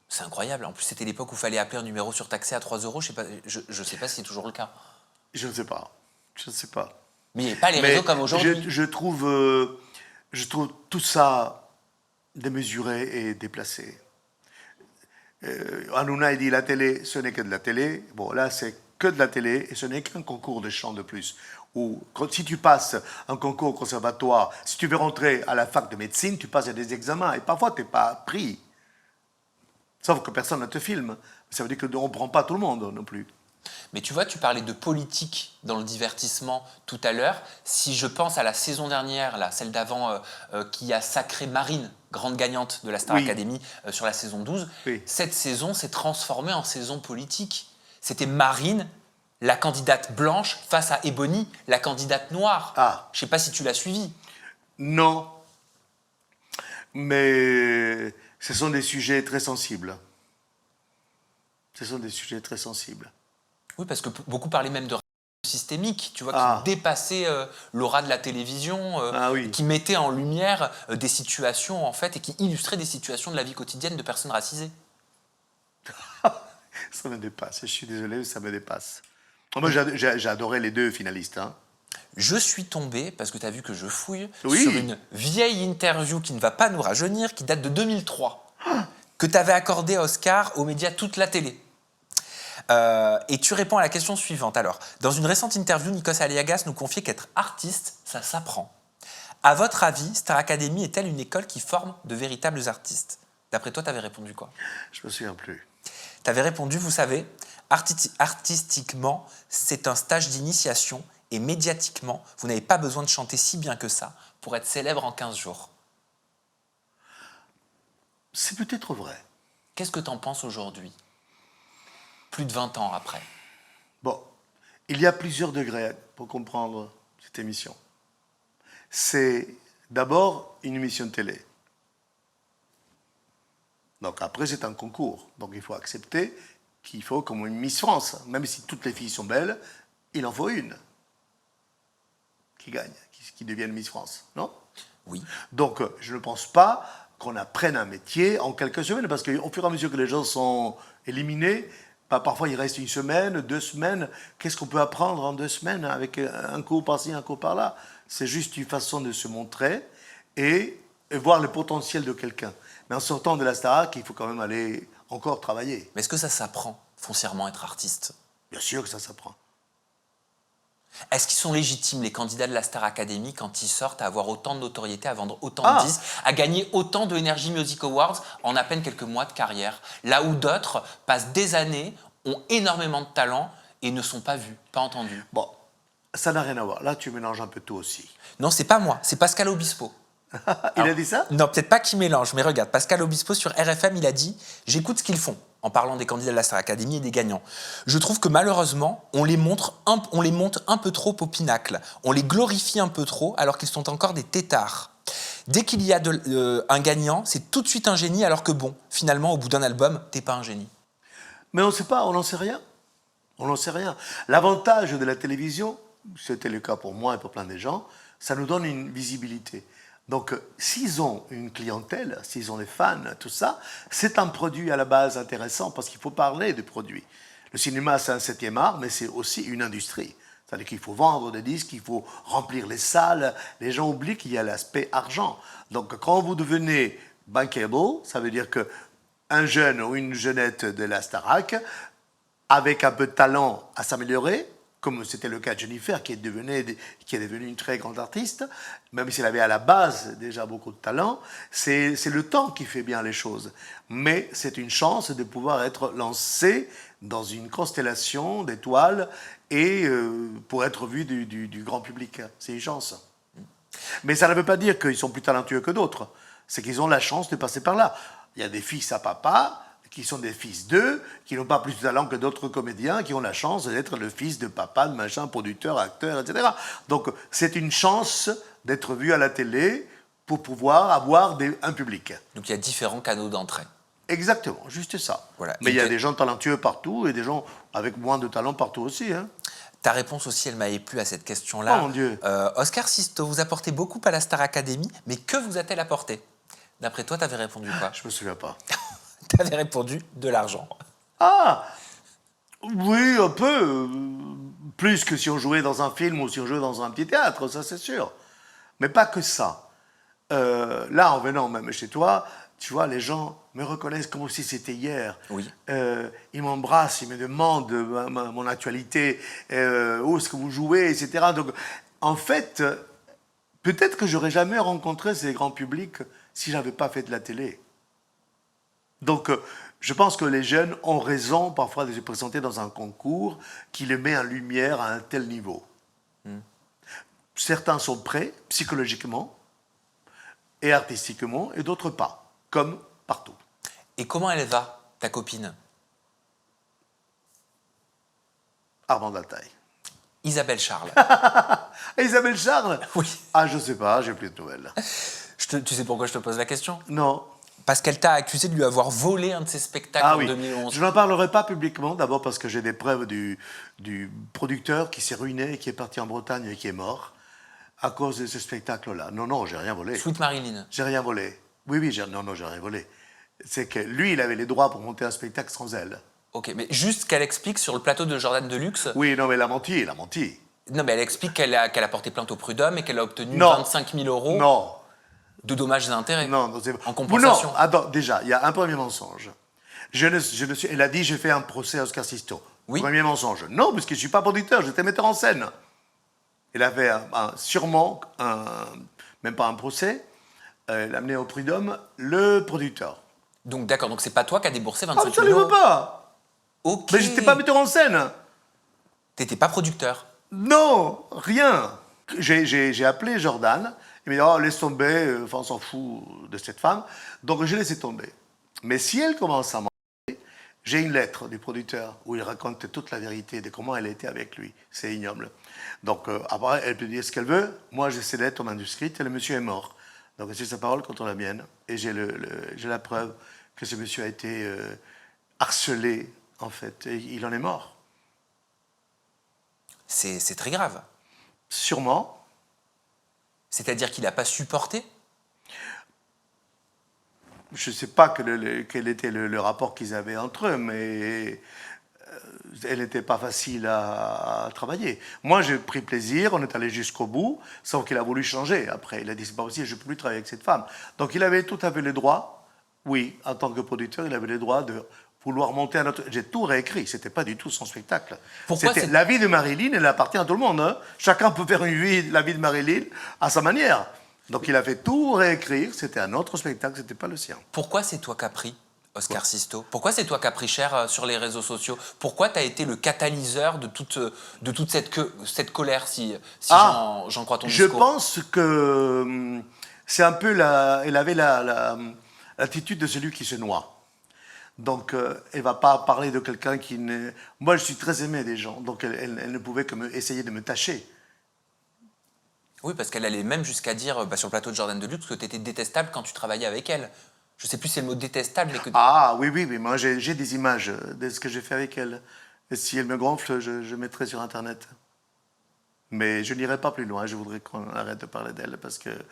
C'est incroyable. En plus, c'était l'époque où il fallait appeler un numéro surtaxé à 3 euros. Je sais pas si c'est toujours le cas. Je ne sais pas. Je ne sais pas. Mais il n'y avait pas les Mais réseaux comme aujourd'hui. je trouve tout ça démesuré et déplacé. Hanouna, il dit la télé, ce n'est que de la télé. Bon, là, c'est que de la télé et ce n'est qu'un concours de chant de plus. Ou si tu passes un concours au conservatoire, si tu veux rentrer à la fac de médecine, tu passes à des examens et parfois tu n'es pas pris. Sauf que personne ne te filme. Ça veut dire qu'on ne prend pas tout le monde non plus. Mais tu vois, tu parlais de politique dans le divertissement tout à l'heure. Si je pense à la saison dernière, là, celle d'avant, qui a sacré Marine, grande gagnante de la Star Oui. Academy sur la saison 12, Oui. cette saison s'est transformée en saison politique. C'était Marine, la candidate blanche, face à Ebony, la candidate noire. Ah. Je ne sais pas si tu l'as suivi. Non. Mais ce sont des sujets très sensibles. Ce sont des sujets très sensibles. Oui, parce que beaucoup parlaient même de racisme systémique, tu vois, Ah. qui dépassait l'aura de la télévision, Ah oui. qui mettait en lumière des situations, en fait, et qui illustrait des situations de la vie quotidienne de personnes racisées. Ça me dépasse. Je suis désolé, ça me dépasse. Moi, j'ai adoré les deux finalistes. Hein. Je suis tombé, parce que tu as vu que je fouille, Oui. sur une vieille interview qui ne va pas nous rajeunir, qui date de 2003, que tu avais accordée à Oscar aux médias toute la télé. Et tu réponds à la question suivante. Alors, dans une récente interview, Nikos Aliagas nous confiait qu'être artiste, ça s'apprend. À votre avis, Star Academy est-elle une école qui forme de véritables artistes? D'après toi, tu avais répondu quoi? Je me souviens plus. Tu avais répondu, vous savez, artistiquement, c'est un stage d'initiation et médiatiquement, vous n'avez pas besoin de chanter si bien que ça pour être célèbre en 15 jours. C'est peut-être vrai. Qu'est-ce que tu en penses aujourd'hui, plus de 20 ans après? Bon, il y a plusieurs degrés pour comprendre cette émission. C'est d'abord une émission de télé. Donc après, c'est un concours. Donc il faut accepter qu'il faut comme une Miss France. Même si toutes les filles sont belles, il en faut une qui gagne, qui devienne Miss France, non? Oui. Donc je ne pense pas qu'on apprenne un métier en quelques semaines, parce qu'au fur et à mesure que les gens sont éliminés, parfois il reste une semaine, 2 semaines. Qu'est-ce qu'on peut apprendre en 2 semaines avec un cours par-ci, un cours par-là? C'est juste une façon de se montrer et voir le potentiel de quelqu'un. Mais en sortant de la Starac, il faut quand même aller encore travailler. Mais est-ce que ça s'apprend, foncièrement, être artiste? Bien sûr que ça s'apprend. Est-ce qu'ils sont légitimes, les candidats de la Star Academy, quand ils sortent, à avoir autant de notoriété, à vendre autant de disques, à gagner autant de Energy Music Awards en à peine quelques mois de carrière? Là où d'autres passent des années, ont énormément de talent et ne sont pas vus, pas entendus. Bon, ça n'a rien à voir. Là, tu mélanges un peu tout aussi. Non, c'est pas moi, c'est Pascal Obispo. Il a dit ça? Non, peut-être pas qu'il mélange, mais regarde, Pascal Obispo sur RFM, il a dit « J'écoute ce qu'ils font », en parlant des candidats de la Star Academy et des gagnants. Je trouve que malheureusement, on les monte un peu trop au pinacle. On les glorifie un peu trop alors qu'ils sont encore des têtards. Dès qu'il y a un gagnant, c'est tout de suite un génie, alors que bon, finalement, au bout d'un album, t'es pas un génie. Mais on ne sait pas, on n'en sait rien. On n'en sait rien. L'avantage de la télévision, c'était le cas pour moi et pour plein de gens, ça nous donne une visibilité. Donc, s'ils ont une clientèle, s'ils ont des fans, tout ça, c'est un produit à la base intéressant parce qu'il faut parler de produits. Le cinéma, c'est un 7e art, mais c'est aussi une industrie. C'est-à-dire qu'il faut vendre des disques, il faut remplir les salles. Les gens oublient qu'il y a l'aspect argent. Donc, quand vous devenez bankable, ça veut dire qu'un jeune ou une jeunette de la Starac, avec un peu de talent à s'améliorer, comme c'était le cas de Jennifer, qui est devenue une très grande artiste, même si elle avait à la base déjà beaucoup de talent, c'est le temps qui fait bien les choses. Mais c'est une chance de pouvoir être lancé dans une constellation d'étoiles et pour être vu du grand public. C'est une chance. Mais ça ne veut pas dire qu'ils sont plus talentueux que d'autres. C'est qu'ils ont la chance de passer par là. Il y a des fils à papa qui sont des fils d'eux, qui n'ont pas plus de talent que d'autres comédiens, qui ont la chance d'être le fils de papa, de machin, producteur, acteur, etc. Donc c'est une chance d'être vu à la télé pour pouvoir avoir un public. Donc il y a différents canaux d'entrée. Exactement, juste ça. Voilà. Mais il y a des gens talentueux partout et des gens avec moins de talent partout aussi. Hein. Ta réponse aussi, elle m'avait plu à cette question-là. Oh mon Dieu. Oscar Sisto, vous apportez beaucoup à la Star Academy, mais que vous a-t-elle apporté? D'après toi, tu avais répondu quoi? Je me souviens pas. Tu avais répondu de l'argent. Ah, oui, un peu. Plus que si on jouait dans un film ou si on jouait dans un petit théâtre, ça c'est sûr. Mais pas que ça. Là, en venant même chez toi, tu vois, les gens me reconnaissent comme si c'était hier. Oui. Ils m'embrassent, ils me demandent mon actualité, où est-ce que vous jouez, etc. Donc, en fait, peut-être que j'aurais jamais rencontré ces grands publics si j'avais pas fait de la télé. Donc, je pense que les jeunes ont raison parfois de se présenter dans un concours qui les met en lumière à un tel niveau. Certains sont prêts psychologiquement et artistiquement, et d'autres pas, comme partout. Et comment elle va, ta copine? Armand Altaï. Isabelle Charles. Isabelle Charles? Oui. Ah, je sais pas, j'ai plus de nouvelles. Tu sais pourquoi je te pose la question? Non. Parce qu'elle t'a accusé de lui avoir volé un de ses spectacles Ah en oui, 2011. je n'en parlerai pas publiquement, d'abord parce que j'ai des preuves du producteur qui s'est ruiné, qui est parti en Bretagne et qui est mort à cause de ce spectacle-là. Non, non, j'ai rien volé. Sweet Marilyn. J'ai rien volé. Oui, oui, non, j'ai rien volé. C'est que lui, il avait les droits pour monter un spectacle sans elle. Ok, mais juste qu'elle explique sur le plateau de Jordan Deluxe. Oui, non, mais elle a menti, elle a menti. Non, mais elle explique qu'elle a porté plainte au prud'homme et qu'elle a obtenu Non. 25 000 euros Non, de dommages et intérêts. non, c'est En compensation. Non, attends, déjà, il y a un premier mensonge. Elle a dit, j'ai fait un procès à Oscar Sisto. Oui. Premier mensonge. Non, parce que je ne suis pas producteur, j'étais metteur en scène. Elle avait sûrement, même pas un procès, elle a amené au prud'homme le producteur. Donc d'accord, donc c'est pas toi qui as déboursé 25 000 Absolument euros. pas. Ok. Mais j'étais pas metteur en scène. T'étais pas producteur. Non, rien. J'ai appelé Jordan. Il m'a dit, oh, laisse tomber, on s'en fout de cette femme. Donc, je laissé tomber. Mais si elle commence à mentir, j'ai une lettre du producteur où il raconte toute la vérité de comment elle était avec lui. C'est ignoble. Donc, après, elle peut dire ce qu'elle veut. Moi, j'ai ces lettres manuscrites et le monsieur est mort. Donc, c'est sa parole contre la mienne. Et j'ai la preuve que ce monsieur a été harcelé, en fait. Et il en est mort. C'est très grave. Sûrement. C'est-à-dire qu'il n'a pas supporté? Je ne sais pas quel était le rapport qu'ils avaient entre eux, mais elle n'était pas facile à travailler. Moi, j'ai pris plaisir, on est allé jusqu'au bout, sauf qu'il a voulu changer. Après, il a dit, c'est pas possible, je ne peux plus travailler avec cette femme. Donc, il avait tout à fait le droit, oui, en tant que producteur, il avait le droit de vouloir monter un autre... J'ai tout réécrit, c'était pas du tout son spectacle. Pourquoi C'était la vie de Marilyn, elle appartient à tout le monde. Hein. Chacun peut faire la vie de Marilyn à sa manière. Donc il a fait tout réécrire, c'était un autre spectacle, c'était pas le sien. Pourquoi c'est toi qui as pris, Oscar Sisto? Pourquoi c'est toi qui as pris cher sur les réseaux sociaux? Pourquoi tu as été le catalyseur de toute cette colère, si j'en crois ton Je discours? pense que c'est un peu elle avait l'attitude de celui qui se noie. Donc, elle ne va pas parler de quelqu'un qui ne... Moi, je suis très aimé des gens, donc elle ne pouvait que essayer de me tâcher. Oui, parce qu'elle allait même jusqu'à dire sur le plateau de Jordan Deluxe que tu étais détestable quand tu travaillais avec elle. Je sais plus si c'est le mot détestable, mais que... Ah, oui, oui, moi j'ai des images de ce que j'ai fait avec elle. Et si elle me gonfle, je mettrai sur Internet. Mais je n'irai pas plus loin, je voudrais qu'on arrête de parler d'elle parce qu'elle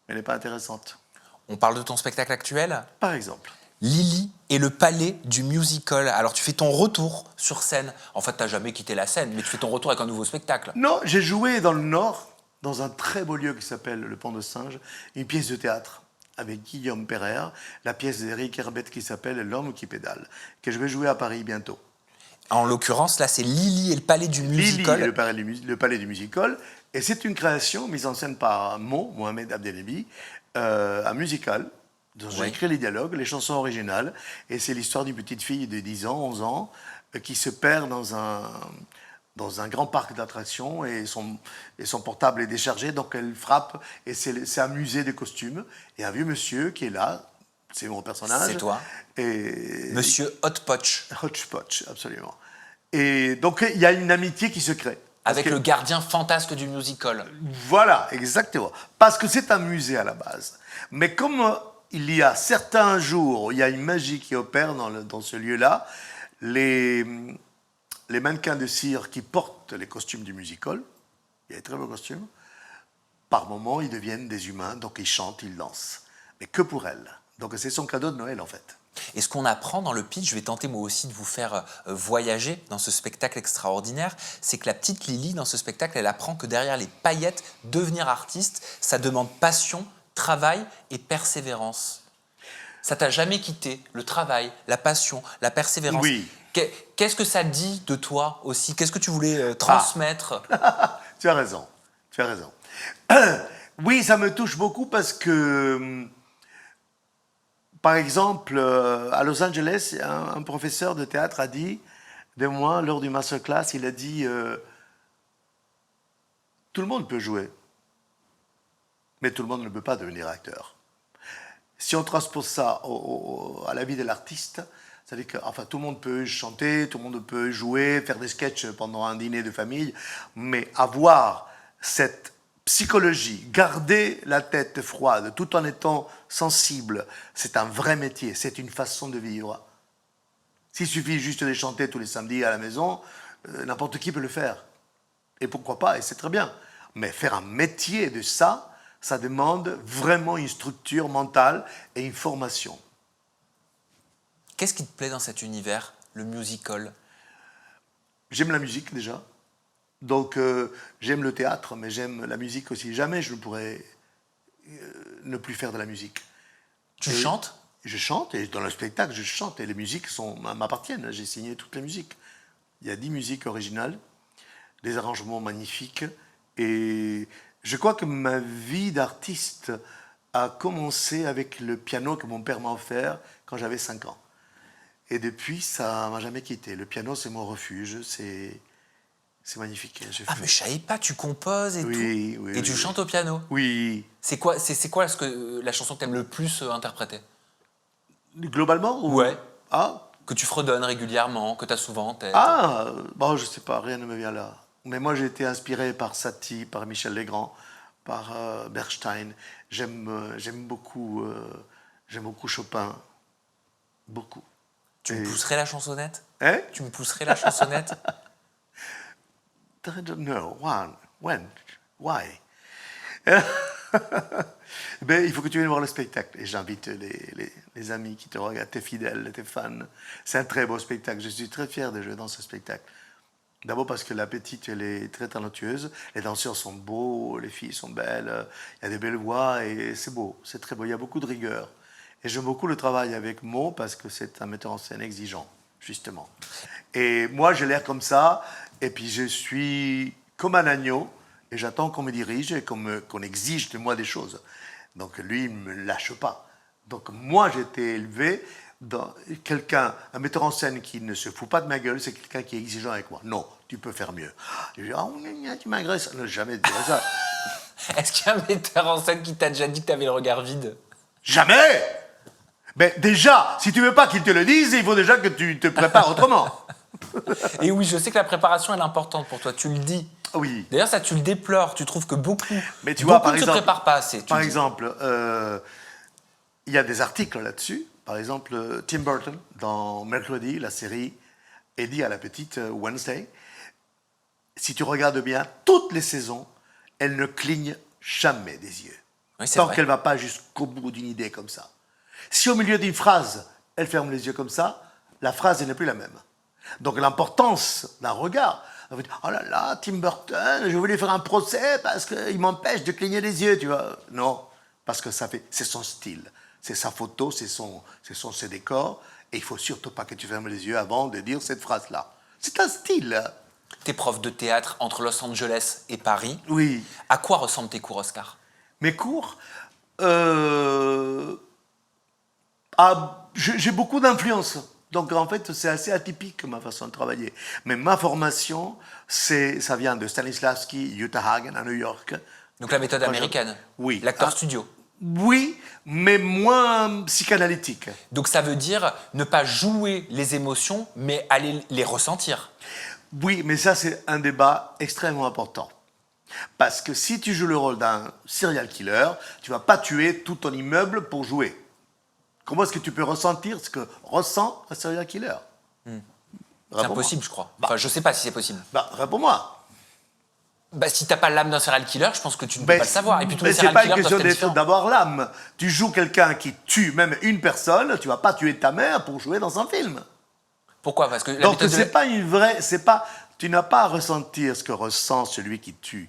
n'est pas intéressante. On parle de ton spectacle actuel? Par exemple. Lily et le palais du musical. Alors tu fais ton retour sur scène. En fait, tu n'as jamais quitté la scène, mais tu fais ton retour avec un nouveau spectacle. Non, j'ai joué dans le Nord, dans un très beau lieu qui s'appelle le Pont de Singe, une pièce de théâtre avec Guillaume Perrer, la pièce d'Éric Herbette qui s'appelle L'homme qui pédale, que je vais jouer à Paris bientôt. En l'occurrence, là, c'est Lily et le palais du musical. Lily et le palais du musical, et c'est une création mise en scène par Mohamed Abdelnebi, un musical. J'ai écrit les dialogues, les chansons originales, et c'est l'histoire d'une petite fille de 10 ans, 11 ans, qui se perd dans un grand parc d'attractions et son portable est déchargé, donc elle frappe, et c'est un musée de costumes, et un vieux monsieur qui est là, c'est mon personnage. C'est toi. Et Monsieur Hotpotch. Hodgepodge, absolument. Et donc il y a une amitié qui se crée. Avec le gardien fantasque du musical. Voilà, exactement. Parce que c'est un musée à la base. Mais comme il y a certains jours où il y a une magie qui opère dans ce lieu-là, les mannequins de cire qui portent les costumes du musical, il y a des très beaux costumes, par moments ils deviennent des humains, donc ils chantent, ils dansent. Mais que pour elles. Donc c'est son cadeau de Noël en fait. Et ce qu'on apprend dans le pitch, je vais tenter moi aussi de vous faire voyager dans ce spectacle extraordinaire, c'est que la petite Lily, dans ce spectacle, elle apprend que derrière les paillettes, devenir artiste, ça demande passion, travail et persévérance. Ça t'a jamais quitté, le travail, la passion, la persévérance. Oui. Qu'est-ce que ça dit de toi aussi? Qu'est-ce que tu voulais transmettre? Tu as raison, tu as raison. Oui, ça me touche beaucoup parce que, par exemple, à Los Angeles, un professeur de théâtre a dit de moi, lors du masterclass, il a dit tout le monde peut jouer, mais tout le monde ne peut pas devenir acteur. Si on transpose ça à la vie de l'artiste, c'est-à-dire que enfin, tout le monde peut chanter, tout le monde peut jouer, faire des sketchs pendant un dîner de famille, mais avoir cette psychologie, garder la tête froide tout en étant sensible, c'est un vrai métier, c'est une façon de vivre. S'il suffit juste de chanter tous les samedis à la maison, n'importe qui peut le faire. Et pourquoi pas, et c'est très bien. Mais faire un métier de ça, ça demande vraiment une structure mentale et une formation. Qu'est-ce qui te plaît dans cet univers, le musical? J'aime la musique déjà. Donc j'aime le théâtre, mais j'aime la musique aussi. Jamais je ne pourrais ne plus faire de la musique. Tu chantes? Je chante, et dans le spectacle, je chante. Et les musiques m'appartiennent. J'ai signé toutes les musiques. Il y a 10 musiques originales, des arrangements magnifiques. Et je crois que ma vie d'artiste a commencé avec le piano que mon père m'a offert quand j'avais 5 ans. Et depuis, ça ne m'a jamais quitté. Le piano, c'est mon refuge. C'est magnifique. Ah, mais je savais pas, tu composes et tout. Oui, Et tu chantes au piano. Oui. C'est quoi la chanson que tu aimes le plus interpréter? Globalement Ouais. Ah, Que tu fredonnes régulièrement, que tu as souvent en tête. bon, je sais pas, rien ne me vient là. Mais moi, j'ai été inspiré par Satie, par Michel Legrand, par Bernstein. J'aime beaucoup Chopin. Beaucoup. Tu me pousserais la chansonnette? Hein? Tu me pousserais la chansonnette? I don't know. When? Why? Ben, il faut que tu viennes voir le spectacle. Et j'invite les amis qui te regardent, tes fidèles, tes fans. C'est un très beau spectacle. Je suis très fier de jouer dans ce spectacle. D'abord parce que la petite, elle est très talentueuse. Les danseurs sont beaux, les filles sont belles. Il y a des belles voix et c'est beau. C'est très beau. Il y a beaucoup de rigueur. Et j'aime beaucoup le travail avec Mo parce que c'est un metteur en scène exigeant, justement. Et moi, j'ai l'air comme ça. Et puis, je suis comme un agneau. Et j'attends qu'on me dirige et qu'on exige de moi des choses. Donc, lui, il ne me lâche pas. Donc, moi, j'ai été élevé dans un metteur en scène qui ne se fout pas de ma gueule, c'est quelqu'un qui est exigeant avec moi. Non, tu peux faire mieux. Je dis, tu m'agresses. Non, jamais dire ça. Est-ce qu'il y a un metteur en scène qui t'a déjà dit que tu avais le regard vide? Jamais! Mais déjà, si tu veux pas qu'il te le dise, il faut déjà que tu te prépares autrement. Et oui, je sais que la préparation, elle est importante pour toi, tu le dis. Oui. D'ailleurs, ça, tu le déplores, tu trouves que beaucoup, Mais tu vois, beaucoup par ne exemple, se préparent pas assez. Par exemple, il y a des articles là-dessus. Par exemple, Tim Burton, dans Mercredi, la série, et dit à la petite Wednesday, si tu regardes bien, toutes les saisons, elle ne cligne jamais des yeux. Oui, tant vrai. qu'elle ne va pas jusqu'au bout d'une idée comme ça. Si au milieu d'une phrase, elle ferme les yeux comme ça, la phrase n'est plus la même. Donc l'importance d'un regard, on va dire, oh là là, Tim Burton, je voulais faire un procès parce qu'il m'empêche de cligner les yeux, tu vois. Non, parce que c'est son style, c'est sa photo, ce sont ses décors, et il ne faut surtout pas que tu fermes les yeux avant de dire cette phrase-là. C'est un style. T'es prof de théâtre entre Los Angeles et Paris. Oui. À quoi ressemblent tes cours, Oscar? Mes cours, j'ai beaucoup d'influence. Donc en fait, c'est assez atypique ma façon de travailler. Mais ma formation, ça vient de Stanislavski, Jutta Hagen à New York. Donc la méthode américaine? Oui. L'acteur studio? Oui, mais moins psychanalytique. Donc ça veut dire ne pas jouer les émotions, mais aller les ressentir. Oui, mais ça c'est un débat extrêmement important. Parce que si tu joues le rôle d'un serial killer, tu ne vas pas tuer tout ton immeuble pour jouer. Comment est-ce que tu peux ressentir ce que ressent un serial killer? C'est impossible, je crois. Enfin, je ne sais pas si c'est possible. Réponds-moi. Bah, si t'as pas l'âme d'un serial killer, je pense que tu ne peux pas le savoir. Et puis tous les c'est serial pas une killers question doivent être différents. d'avoir l'âme. Tu joues quelqu'un qui tue même une personne, tu vas pas tuer ta mère pour jouer dans un film. Pourquoi? Parce que la Donc méthode de c'est pas une vraie, c'est pas, tu n'as pas à ressentir ce que ressent celui qui tue.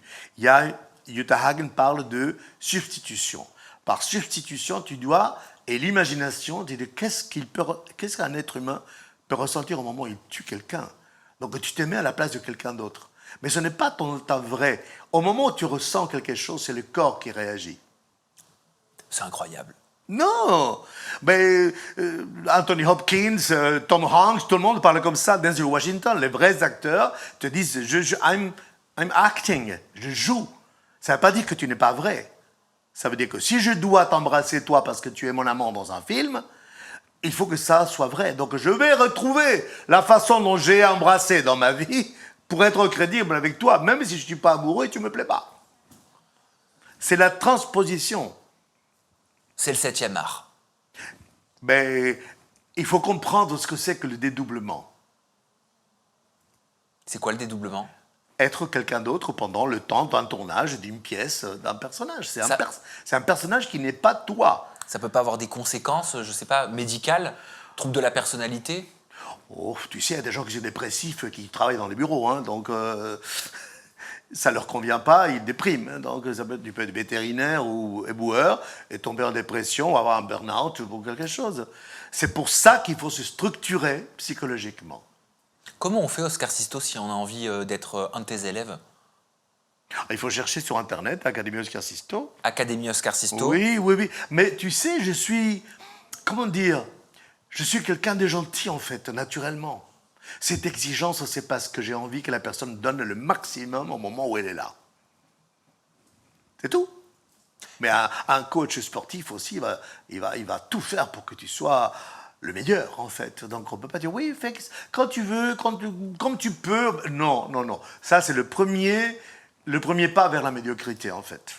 Jutta Hagen parle de substitution. Par substitution, tu dois, et l'imagination, tu dis qu'est-ce qu'un être humain peut ressentir au moment où il tue quelqu'un. Donc tu te mets à la place de quelqu'un d'autre. Mais ce n'est pas ta vraie. Au moment où tu ressens quelque chose, c'est le corps qui réagit. C'est incroyable. Non, mais Anthony Hopkins, Tom Hanks, tout le monde parle comme ça. Denzel Washington, les vrais acteurs te disent I'm acting, je joue. Ça ne veut pas dire que tu n'es pas vrai. Ça veut dire que si je dois t'embrasser toi parce que tu es mon amant dans un film, il faut que ça soit vrai. Donc je vais retrouver la façon dont j'ai embrassé dans ma vie pour être crédible avec toi, même si je ne suis pas amoureux et tu ne me plais pas. C'est la transposition. C'est le 7e art. Mais il faut comprendre ce que c'est que le dédoublement. C'est quoi le dédoublement? Être quelqu'un d'autre pendant le temps d'un tournage, d'une pièce, d'un personnage. C'est un personnage qui n'est pas toi. Ça peut pas avoir des conséquences, je sais pas, médicales, troubles de la personnalité? Oh, tu sais, il y a des gens qui sont dépressifs qui travaillent dans les bureaux, hein, donc ça ne leur convient pas, ils dépriment. Donc tu peux être vétérinaire ou éboueur et tomber en dépression ou avoir un burn-out ou quelque chose. C'est pour ça qu'il faut se structurer psychologiquement. Comment on fait, Oscar Sisto, si on a envie d'être un de tes élèves? Il faut chercher sur Internet, Académie Oscar Sisto. Académie Oscar Sisto. Oui, oui, oui. Mais tu sais, je suis, comment dire, je suis quelqu'un de gentil en fait, naturellement. Cette exigence, c'est parce que j'ai envie que la personne donne le maximum au moment où elle est là. C'est tout. Mais un coach sportif aussi, il va tout faire pour que tu sois le meilleur, en fait. Donc on ne peut pas dire, oui, fais quand tu veux, comme tu peux. Non, non, non. Ça, c'est le premier pas vers la médiocrité, en fait.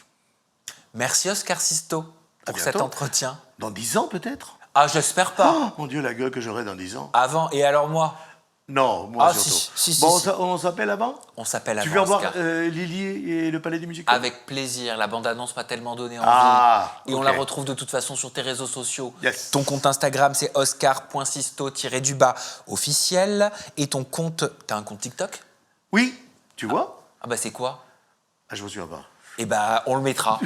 Merci, Oscar Sisto, pour cet entretien. Dans 10 ans, peut-être? Ah, j'espère pas. Oh, mon Dieu, la gueule que j'aurai dans 10 ans. Avant, et alors moi? Non, moi Ah, surtout. si, Bon, si. on s'appelle avant? On s'appelle avant, Tu viens voir Oscar. Lily et le Palais du Musical? Avec plaisir. La bande-annonce m'a tellement donné envie. Ah, et on ok. la retrouve de toute façon sur tes réseaux sociaux. Yes. Ton compte Instagram, c'est oscar.sisto-du-bas officiel. Et ton compte... T'as un compte TikTok? Oui, tu vois? Ah bah c'est quoi? Ah, je me souviens pas. Eh bah on le mettra.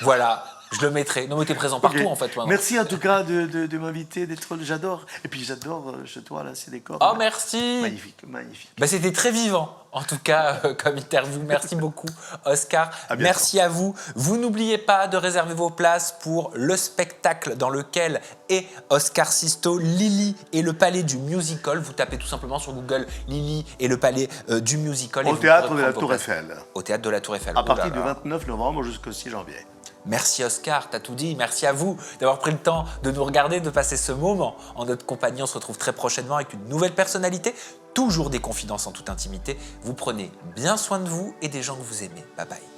Voilà. Je le mettrai. Non mais t'es présent partout Ok. en fait. Toi, non? Merci en tout cas de m'inviter, d'être. J'adore. Et puis j'adore chez toi là, ces décors. Oh merci. Magnifique, magnifique. Bah, c'était très vivant, en tout cas, comme interview. Merci beaucoup, Oscar. À bientôt. Merci à vous. Vous n'oubliez pas de réserver vos places pour le spectacle dans lequel est Oscar Sisto, Lily et le Palais du Musical. Vous tapez tout simplement sur Google Lily et le Palais du Musical. et Au vous théâtre pourrez de la prendre vos Tour places. Eiffel. Au théâtre de la Tour Eiffel. À Oh partir là du là. 29 novembre jusqu'au 6 janvier. Merci Oscar, t'as tout dit. Merci à vous d'avoir pris le temps de nous regarder, de passer ce moment en notre compagnie. On se retrouve très prochainement avec une nouvelle personnalité. Toujours des confidences en toute intimité. Vous prenez bien soin de vous et des gens que vous aimez. Bye bye.